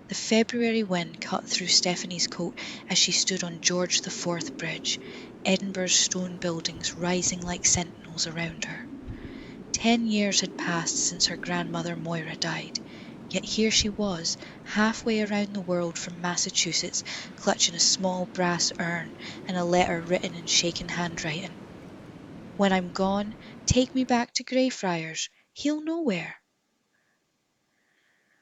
The February wind cut through Stephanie's coat as she stood on George IV Bridge, Edinburgh's stone buildings rising like sentinels around her. 10 years had passed since her grandmother Moira died, yet here she was, halfway around the world from Massachusetts, clutching a small brass urn and a letter written in shaken handwriting. "When I'm gone, take me back to Greyfriars. He'll know where."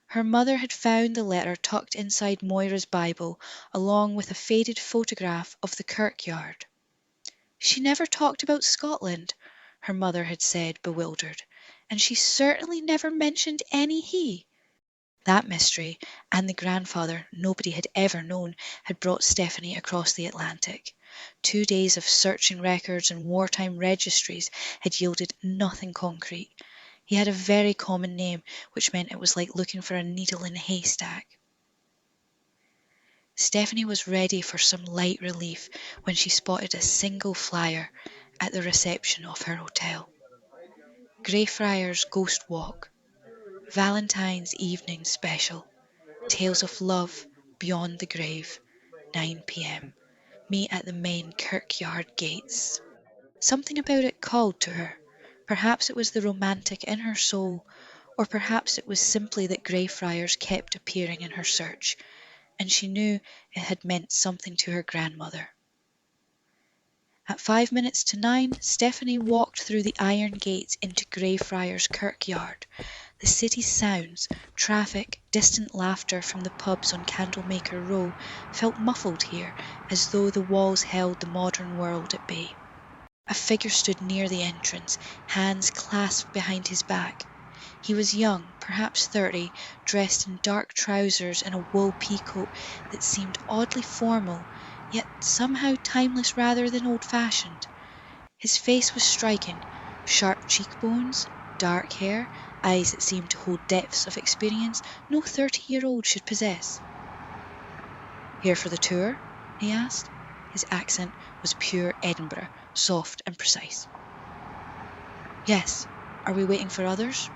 Her mother had found the letter tucked inside Moira's Bible, along with a faded photograph of the kirkyard. She never talked about Scotland, her mother had said, bewildered, and she certainly never mentioned any he. That mystery, and the grandfather nobody had ever known, had brought Stephanie across the Atlantic. 2 days of searching records and wartime registries had yielded nothing concrete. He had a very common name, which meant it was like looking for a needle in a haystack. Stephanie was ready for some light relief when she spotted a single flyer at the reception of her hotel. Greyfriars Ghost Walk, Valentine's Evening Special, Tales of Love Beyond the Grave, 9 p.m. Meet at the main kirkyard gates. Something about it called to her. Perhaps it was the romantic in her soul, or perhaps it was simply that Greyfriars kept appearing in her search, and she knew it had meant something to her grandmother. At 5 minutes to 9, Stephanie walked through the iron gates into Greyfriars Kirkyard. The city's sounds, traffic, distant laughter from the pubs on Candlemaker Row felt muffled here, as though the walls held the modern world at bay. A figure stood near the entrance, hands clasped behind his back. He was young, perhaps 30, dressed in dark trousers and a wool peacoat that seemed oddly formal, yet somehow timeless rather than old-fashioned. His face was striking, sharp cheekbones, dark hair, eyes that seemed to hold depths of experience no 30-year-old should possess. "Here for the tour?" he asked. His accent was pure Edinburgh, soft and precise. "Yes. Are we waiting for others?"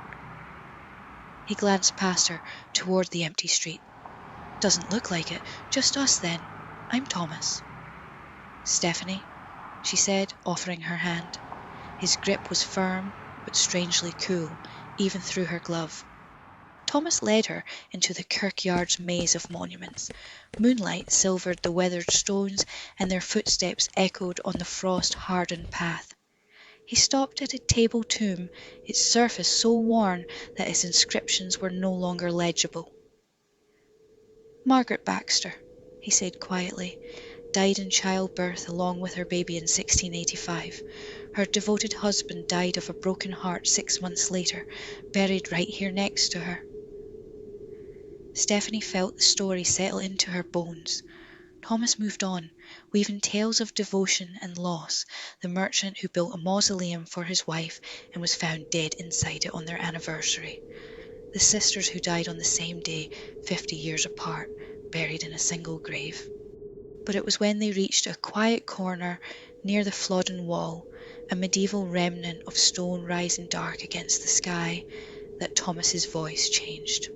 He glanced past her, toward the empty street. "Doesn't look like it. Just us, then. I'm Thomas." "Stephanie," she said, offering her hand. His grip was firm, but strangely cool, even through her glove. Thomas led her into the kirkyard's maze of monuments. Moonlight silvered the weathered stones, and their footsteps echoed on the frost-hardened path. He stopped at a table tomb, its surface so worn that its inscriptions were no longer legible. "Margaret Baxter," he said quietly, "died in childbirth along with her baby in 1685. Her devoted husband died of a broken heart 6 months later, buried right here next to her." Stephanie felt the story settle into her bones. Thomas moved on, weaving tales of devotion and loss, the merchant who built a mausoleum for his wife and was found dead inside it on their anniversary, the sisters who died on the same day, 50 years apart, buried in a single grave. But it was when they reached a quiet corner near the Flodden Wall, a medieval remnant of stone rising dark against the sky, that Thomas's voice changed.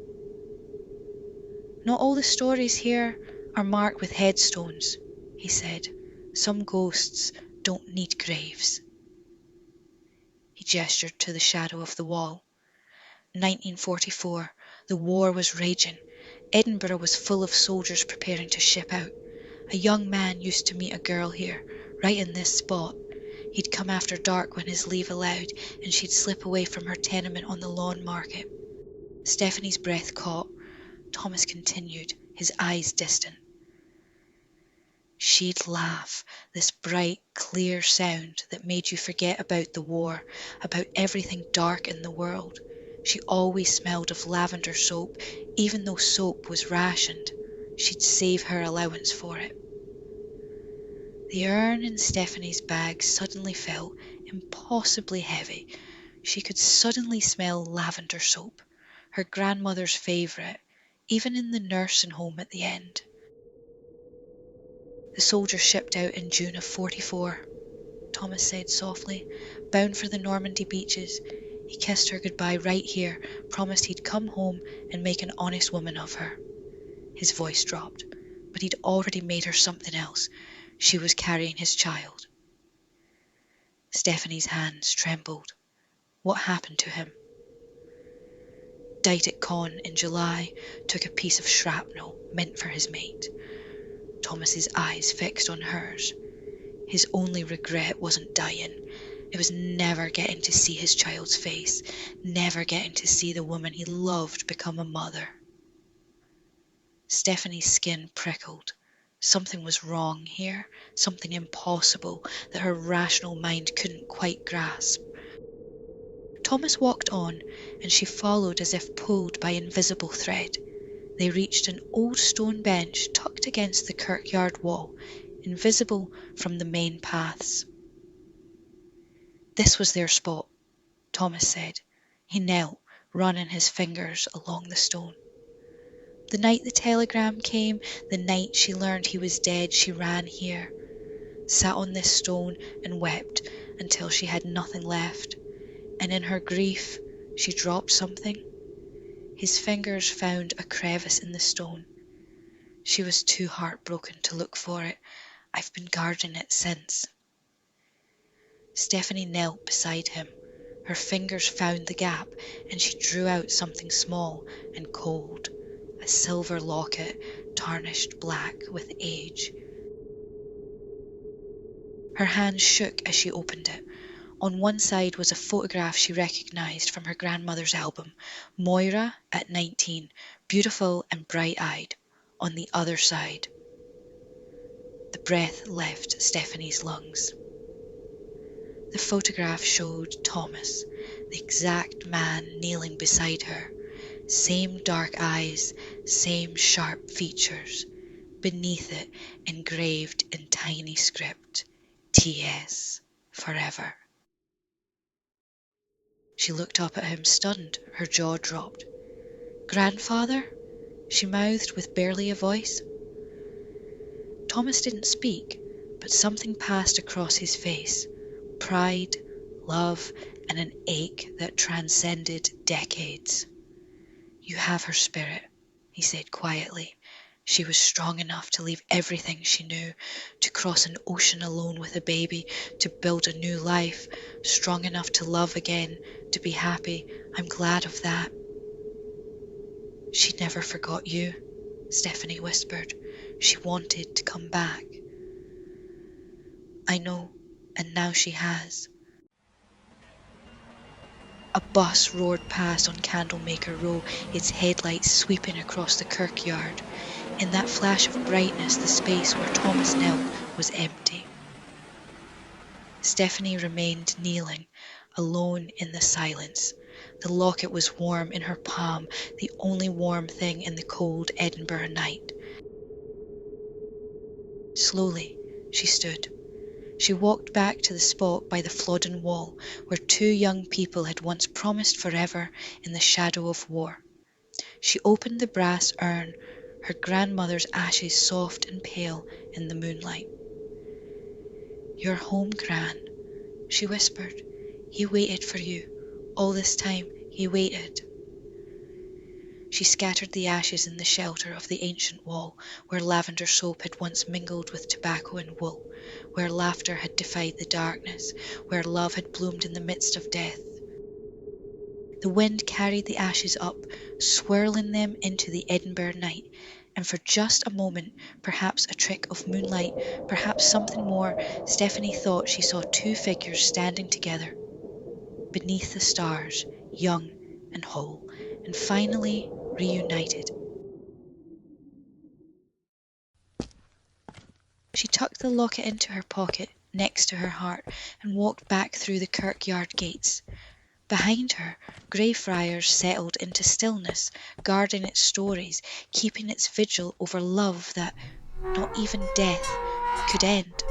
"Not all the stories here are marked with headstones," he said. "Some ghosts don't need graves." He gestured to the shadow of the wall. 1944. The war was raging. Edinburgh was full of soldiers preparing to ship out. A young man used to meet a girl here, right in this spot. He'd come after dark when his leave allowed, and she'd slip away from her tenement on the lawn market. Stephanie's breath caught. Thomas continued, his eyes distant. She'd laugh, this bright, clear sound that made you forget about the war, about everything dark in the world. She always smelled of lavender soap, even though soap was rationed. She'd save her allowance for it. The urn in Stephanie's bag suddenly felt impossibly heavy. She could suddenly smell lavender soap, her grandmother's favourite, even in the nursing home at the end. "The soldier shipped out in June of 44, Thomas said softly, bound for the Normandy beaches. He kissed her goodbye right here, promised he'd come home and make an honest woman of her. His voice dropped, but he'd already made her something else. She was carrying his child. Stephanie's hands trembled. What happened to him? Died at Caen in July, took a piece of shrapnel meant for his mate. Thomas's eyes fixed on hers. His only regret wasn't dying. It was never getting to see his child's face, never getting to see the woman he loved become a mother. Stephanie's skin prickled. Something was wrong here, something impossible that her rational mind couldn't quite grasp. Thomas walked on, and she followed as if pulled by invisible thread. They reached an old stone bench tucked against the kirkyard wall, invisible from the main paths. This was their spot, Thomas said. He knelt, running his fingers along the stone. The night the telegram came, the night she learned he was dead, she ran here, sat on this stone and wept until she had nothing left. And in her grief, she dropped something. His fingers found a crevice in the stone. She was too heartbroken to look for it. I've been guarding it since. Stephanie knelt beside him. Her fingers found the gap, and she drew out something small and cold, a silver locket, tarnished black with age. Her hand shook as she opened it. On one side was a photograph she recognised from her grandmother's album, Moira at 19, beautiful and bright-eyed. On the other side, the breath left Stephanie's lungs. The photograph showed Thomas, the exact man kneeling beside her. Same dark eyes, same sharp features. Beneath it, engraved in tiny script, T.S. Forever. She looked up at him, stunned. Her jaw dropped. "Grandfather?" she mouthed with barely a voice. Thomas didn't speak, but something passed across his face. Pride, love, and an ache that transcended decades. "You have her spirit," he said quietly. She was strong enough to leave everything she knew, to cross an ocean alone with a baby, to build a new life, strong enough to love again, to be happy. I'm glad of that. She never forgot you, Stephanie whispered. She wanted to come back. I know, and now she has. A bus roared past on Candlemaker Row, its headlights sweeping across the kirkyard. In that flash of brightness, the space where Thomas knelt was empty. Stephanie remained kneeling, alone in the silence. The locket was warm in her palm, the only warm thing in the cold Edinburgh night. Slowly, she stood. She walked back to the spot by the Flodden Wall, where two young people had once promised forever in the shadow of war. She opened the brass urn, her grandmother's ashes soft and pale in the moonlight. You're home, Gran, she whispered. He waited for you. All this time, he waited. She scattered the ashes in the shelter of the ancient wall, where lavender soap had once mingled with tobacco and wool, where laughter had defied the darkness, where love had bloomed in the midst of death. The wind carried the ashes up, swirling them into the Edinburgh night, and for just a moment, perhaps a trick of moonlight, perhaps something more, Stephanie thought she saw two figures standing together, beneath the stars, young and whole, and finally reunited. She tucked the locket into her pocket, next to her heart, and walked back through the kirkyard gates. Behind her, Greyfriars settled into stillness, guarding its stories, keeping its vigil over love that not even death could end.